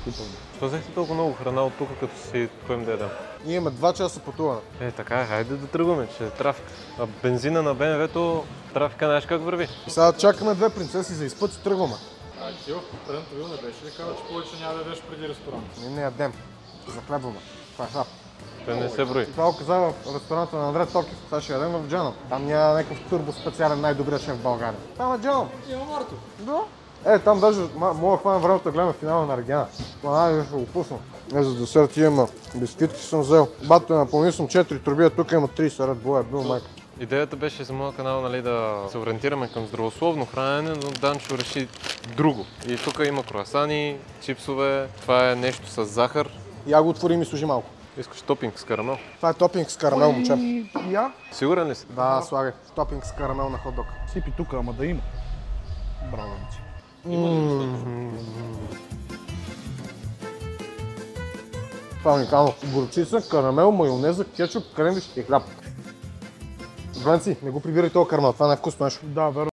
купам. Що взехте толкова много храна от тук, като си поем да ядем? Ние имаме 2 часа пътуване. Така е, хайде да тръгваме, че е трафик. А бензина на БМВ-то, трафика знаеш как върви? И сега чакаме 2 принцеси за изпът и тръгваме. Ти в предното вил не беше ли казал, че повече няма да ядеш преди ресторант? Ние не ядем. Захлебваме. Това е хляб. Той не се брои. Това го каза в ресторанта на Андрей Токев. Сега ще ядем в Джанъм. Там няма някакъв турбо специален най-добрият шеф в България. Там е Джанъм. Има Марто. Да. Там даже мога да хвана времето да гледаме финала на Регена. Това ще го пусна. За десерт имаме бисквитки съм взел. Бато напомни съм 4 турбия, тук има 30 ред боя, бил майка. Идеята беше за моя канал, нали, да се ориентираме към здравословно хранене, но Данчо реши друго. И тук има круасани, чипсове, това е нещо с захар. Я го отворим и служи малко. Искаш топинг с карамел? Това е топинг с карамел, момче. Я? Сигурен ли си? Да, слагай. Топинг с карамел на хот-дог. Сипи тук, ама да има. Браво, момче. Това е уникално. Горчица, карамел, майонеза, кетчуп, кренвиш и хляб. Гленци, не го прибирай този карамел, това не е вкусно нещо. Да, верно.